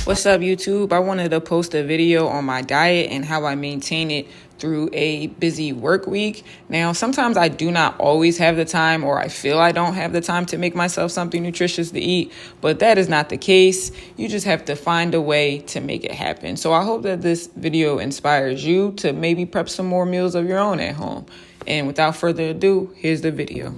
What's up, YouTube? I wanted to post a video on my diet and how I maintain it through a busy work week. Now, sometimes I do not always have the time, or I feel I don't have the time to make myself something nutritious to eat, but that is not the case. You just have to find a way to make it happen. So I hope that this video inspires you to maybe prep some more meals of your own at home. And without further ado, here's the video.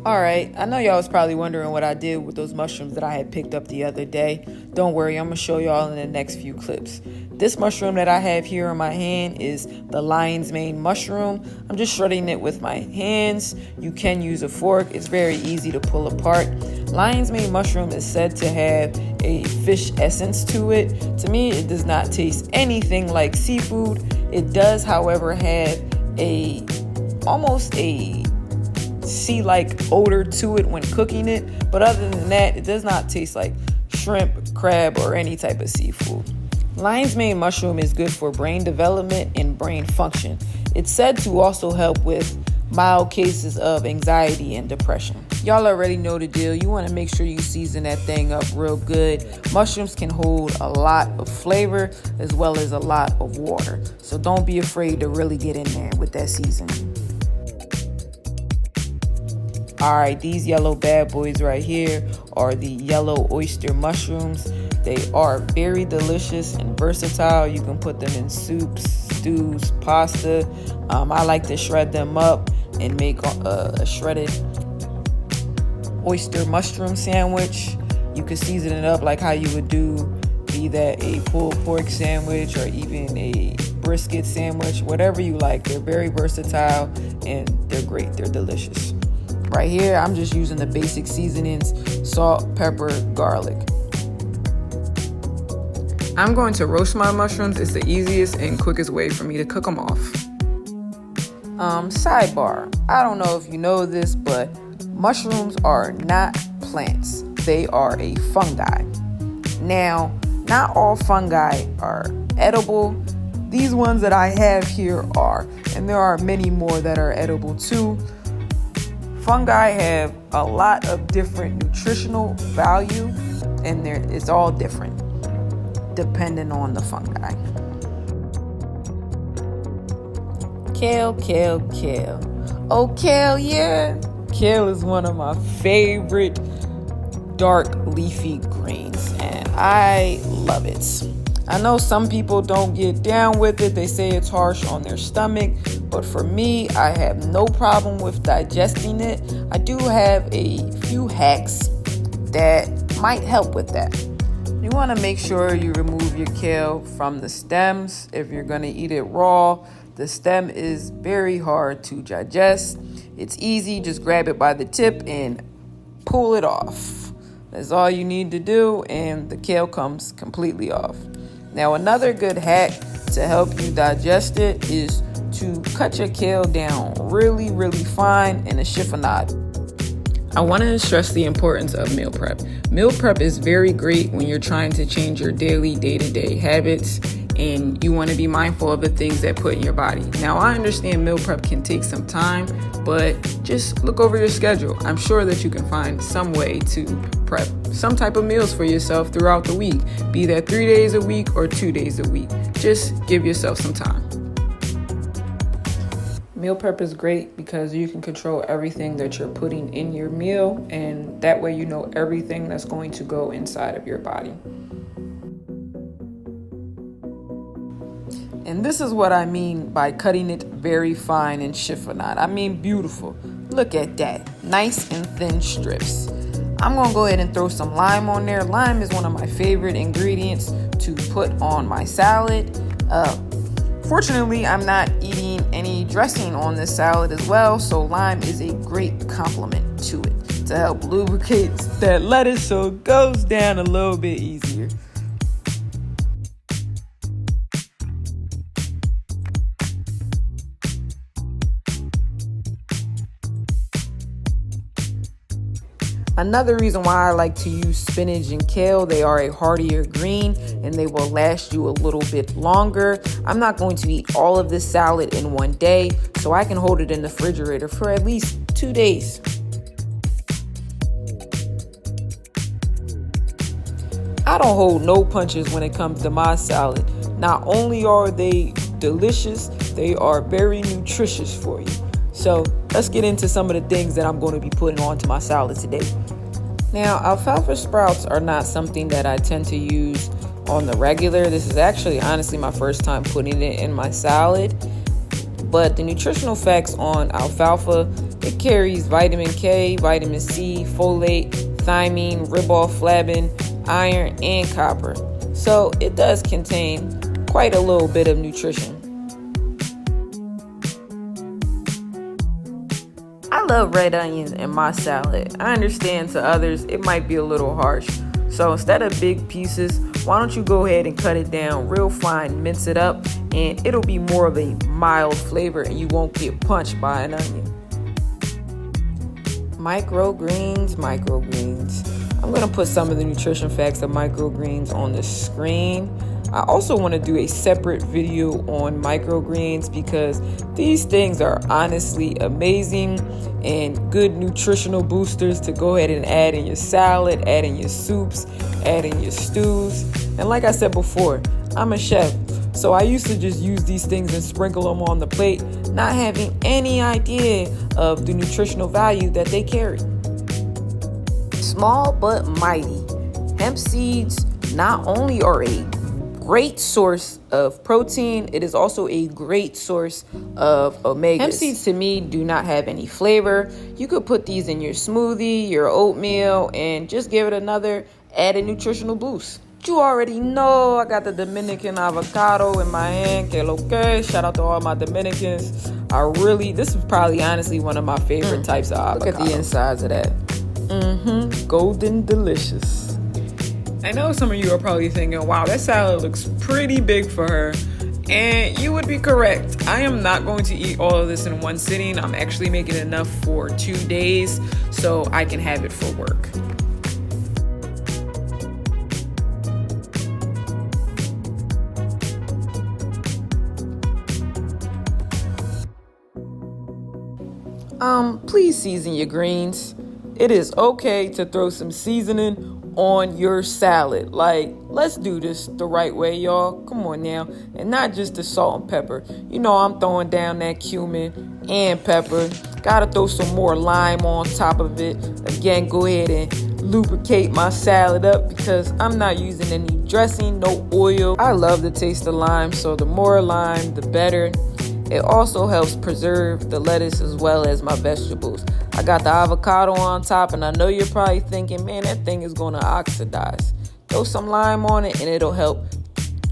All right, I know y'all was probably wondering what I did with those mushrooms that I had picked up the other day. Don't worry, I'm going to show y'all in the next few clips. This mushroom that I have here in my hand is the lion's mane mushroom. I'm just shredding it with my hands. You can use a fork. It's very easy to pull apart. Lion's mane mushroom is said to have a fish essence to it. To me, it does not taste anything like seafood. It does, however, have almost a sea-like odor to it when cooking it, but other than that, it does not taste like shrimp, crab, or any type of seafood. Lion's mane mushroom is good for brain development and brain function. It's said to also help with mild cases of anxiety and depression. Y'all already know the deal. You want to make sure you season that thing up real good. Mushrooms can hold a lot of flavor as well as a lot of water, so don't be afraid to really get in there with that seasoning. All right, these yellow bad boys right here are the yellow oyster mushrooms. They are very delicious and versatile. You can put them in soups, stews, pasta. I like to shred them up and make a shredded oyster mushroom sandwich. You can season it up like how you would do, be that a pulled pork sandwich or even a brisket sandwich, whatever you like. They're very versatile and they're great. They're delicious. Right here, I'm just using the basic seasonings: salt, pepper, garlic. I'm going to roast my mushrooms. It's the easiest and quickest way for me to cook them off. Sidebar, I don't know if you know this, but mushrooms are not plants. They are a fungi. Now, not all fungi are edible. These ones that I have here are, and there are many more that are edible too. Fungi have a lot of different nutritional value, and it's all different depending on the fungi. Kale. Oh, kale, yeah. Kale is one of my favorite dark leafy greens, and I love it. I know some people don't get down with it. They say it's harsh on their stomach, but for me, I have no problem with digesting it. I do have a few hacks that might help with that. You want to make sure you remove your kale from the stems. If you're going to eat it raw, the stem is very hard to digest. It's easy, just grab it by the tip and pull it off. That's all you need to do, and the kale comes completely off. Now, another good hack to help you digest it is to cut your kale down really, really fine in a chiffonade. I want to stress the importance of meal prep. Meal prep is very great when you're trying to change your daily, day-to-day habits, and you want to be mindful of the things that put in your body. Now, I understand meal prep can take some time, but just look over your schedule. I'm sure that you can find some way to prep some type of meals for yourself throughout the week, be that 3 days a week or 2 days a week. Just give yourself some time. Meal prep is great because you can control everything that you're putting in your meal, and that way you know everything that's going to go inside of your body. And this is what I mean by cutting it very fine and chiffonade. I mean beautiful. Look at that. Nice and thin strips. I'm going to go ahead and throw some lime on there. Lime is one of my favorite ingredients to put on my salad. Fortunately, I'm not eating any dressing on this salad as well, so lime is a great complement to it to help lubricate that lettuce so it goes down a little bit easier. Another reason why I like to use spinach and kale, they are a heartier green and they will last you a little bit longer. I'm not going to eat all of this salad in one day, so I can hold it in the refrigerator for at least 2 days. I don't hold no punches when it comes to my salad. Not only are they delicious, they are very nutritious for you. So let's get into some of the things that I'm going to be putting onto my salad today. Now, alfalfa sprouts are not something that I tend to use on the regular. This is actually honestly my first time putting it in my salad. But the nutritional facts on alfalfa, it carries vitamin K, vitamin C, folate, thiamine, riboflavin, iron, and copper. So it does contain quite a little bit of nutrition. I love red onions in my salad. I understand to others it might be a little harsh. So instead of big pieces, why don't you go ahead and cut it down real fine, mince it up, and it'll be more of a mild flavor and you won't get punched by an onion. Microgreens. I'm going to put some of the nutrition facts of microgreens on the screen. I also want to do a separate video on microgreens because these things are honestly amazing and good nutritional boosters to go ahead and add in your salad, add in your soups, add in your stews. And like I said before, I'm a chef, so I used to just use these things and sprinkle them on the plate, not having any idea of the nutritional value that they carry. Small but mighty. Hemp seeds not only are a great source of protein, it is also a great source of omegas. Hemp seeds to me do not have any flavor. You could put these in your smoothie, your oatmeal, and just give it another added nutritional boost. You already know I got the Dominican avocado in my hand. Que lo que? Shout out to all my Dominicans. This is probably honestly one of my favorite types of avocado. Look at the insides of that. Golden delicious. I know some of you are probably thinking, wow, that salad looks pretty big for her. And you would be correct. I am not going to eat all of this in one sitting. I'm actually making enough for 2 days so I can have it for work. Please season your greens. It is okay to throw some seasoning on your salad. Like, let's do this the right way, y'all. Come on now. And not just the salt and pepper. You know I'm throwing down that cumin and pepper. Gotta throw some more lime on top of it. Again, go ahead and lubricate my salad up because I'm not using any dressing, no oil. I love the taste of lime, so the more lime, the better. It also helps preserve the lettuce as well as my vegetables. I got the avocado on top, and I know you're probably thinking, man, that thing is going to oxidize. Throw some lime on it, and it'll help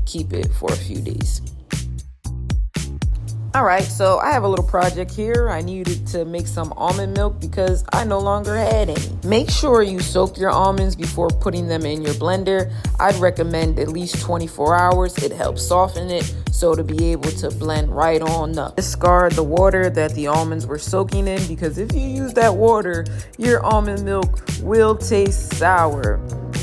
keep it for a few days. All right, so I have a little project here. I needed to make some almond milk because I no longer had any. Make sure you soak your almonds before putting them in your blender. I'd recommend at least 24 hours. It helps soften it so to be able to blend right on up. Discard the water that the almonds were soaking in because if you use that water, your almond milk will taste sour.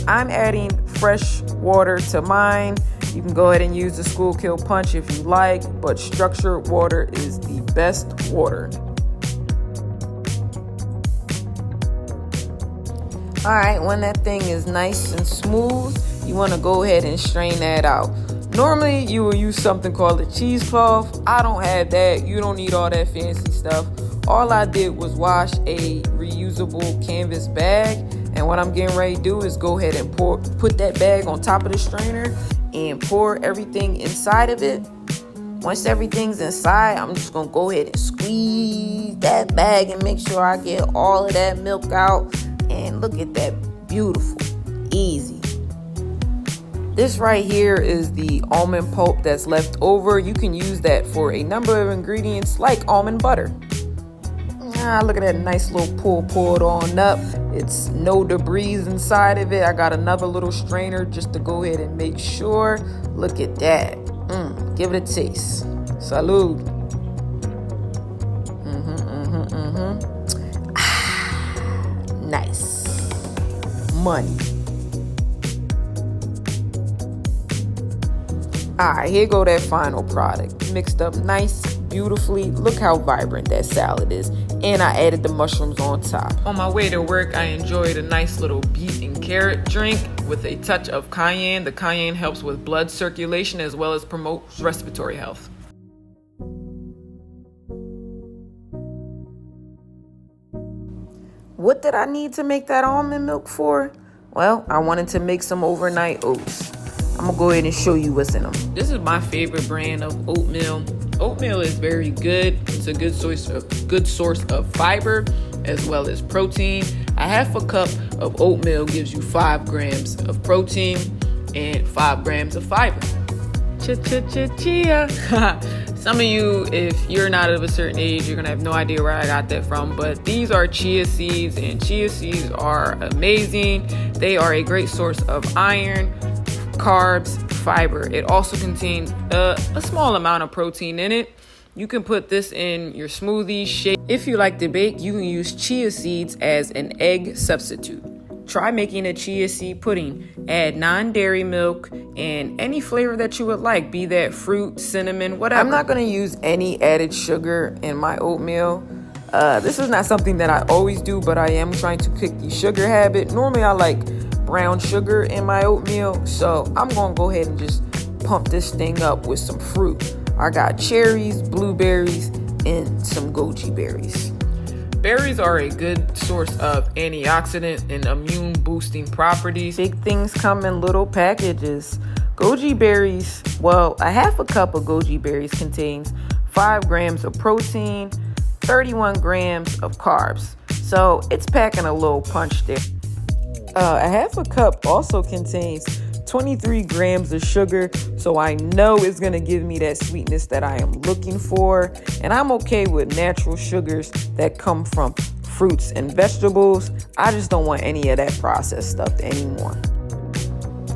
I'm adding fresh water to mine. You can go ahead and use the Schuylkill Punch if you like, but structured water is the best water. All right, when that thing is nice and smooth, you want to go ahead and strain that out. Normally, you will use something called a cheesecloth. I don't have that. You don't need all that fancy stuff. All I did was wash a reusable canvas bag, and what I'm getting ready to do is go ahead and put that bag on top of the strainer and pour everything inside of it. Once everything's inside, I'm just gonna go ahead and squeeze that bag and make sure I get all of that milk out. And look at that, beautiful, easy. This right here is the almond pulp that's left over. You can use that for a number of ingredients like almond butter. Look at that nice little pull poured on up. It's no debris inside of it. I got another little strainer just to go ahead and make sure. Look at that. Give it a taste. Salud. Nice. Money. All right, here go that final product. Mixed up nice, beautifully. Look how vibrant that salad is. And I added the mushrooms on top. On my way to work, I enjoyed a nice little beet and carrot drink. with a touch of cayenne. The cayenne helps with blood circulation as well as promotes respiratory health. What did I need to make that almond milk for? Well, I wanted to make some overnight oats. I'm gonna go ahead and show you what's in them. This is my favorite brand of oatmeal. Oatmeal is very good. It's a good source of fiber as well as protein. A half a cup of oatmeal gives you 5 grams of protein and 5 grams of fiber. Chia. Some of you, if you're not of a certain age, you're gonna have no idea where I got that from, but these are chia seeds, and chia seeds are amazing. They are a great source of iron, carbs, fiber. It also contains a small amount of protein in it. You can put this in your smoothie, shake. If you like to bake, you can use chia seeds as an egg substitute. Try making a chia seed pudding. Add non-dairy milk and any flavor that you would like, be that fruit, cinnamon, whatever. I'm not going to use any added sugar in my oatmeal. This is not something that I always do, but I am trying to kick the sugar habit. Normally I like brown sugar in my oatmeal, so I'm going to go ahead and just pump this thing up with some fruit. I got cherries, blueberries, and some goji berries. Berries are a good source of antioxidant and immune boosting properties. Big things come in little packages. Goji berries, well, a half a cup of goji berries contains 5 grams of protein, 31 grams of carbs. So it's packing a little punch there. A half a cup also contains 23 grams of sugar, so I know it's going to give me that sweetness that I am looking for. And I'm okay with natural sugars that come from fruits and vegetables. I just don't want any of that processed stuff anymore.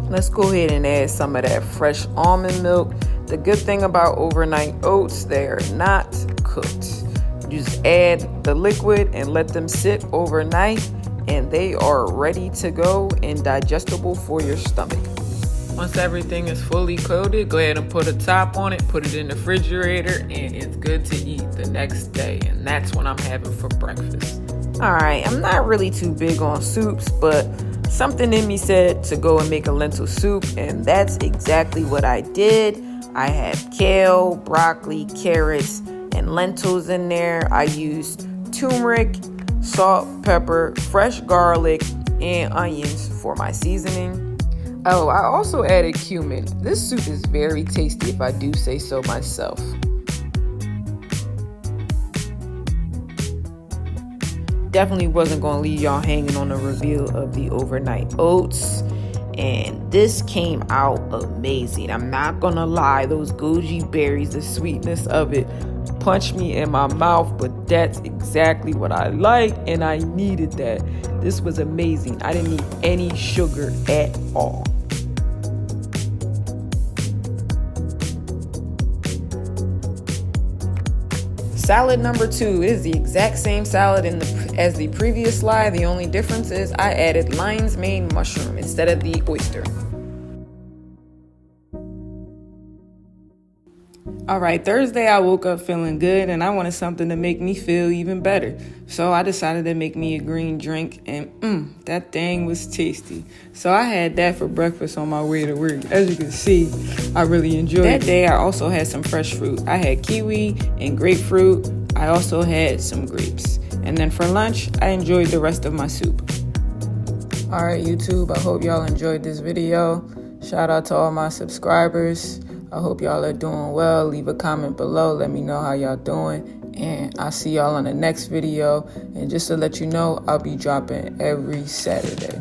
Let's go ahead and add some of that fresh almond milk. The good thing about overnight oats, they're not cooked. You just add the liquid and let them sit overnight, and they are ready to go and digestible for your stomach. Once everything is fully coated, go ahead and put a top on it, put it in the refrigerator, and it's good to eat the next day. And that's what I'm having for breakfast. All right, I'm not really too big on soups, but something in me said to go and make a lentil soup, and that's exactly what I did. I had kale, broccoli, carrots, and lentils in there. I used turmeric, salt, pepper, fresh garlic, and onions for my seasoning. Oh, I also added cumin. This soup is very tasty if I do say so myself. Definitely wasn't going to leave y'all hanging on the reveal of the overnight oats. And this came out amazing. I'm not going to lie, those goji berries, the sweetness of it punched me in my mouth, but that's exactly what I like, and I needed that. This was amazing. I didn't need any sugar at all. Salad number 2 is the exact same salad as the previous slide. The only difference is I added lion's mane mushroom instead of the oyster. All right, Thursday I woke up feeling good and I wanted something to make me feel even better. So I decided to make me a green drink, and that thing was tasty. So I had that for breakfast on my way to work. As you can see, I really enjoyed it. That day I also had some fresh fruit. I had kiwi and grapefruit. I also had some grapes. And then for lunch, I enjoyed the rest of my soup. All right, YouTube, I hope y'all enjoyed this video. Shout out to all my subscribers. I hope y'all are doing well. Leave a comment below. Let me know how y'all doing. And I'll see y'all on the next video. And just to let you know, I'll be dropping every Saturday.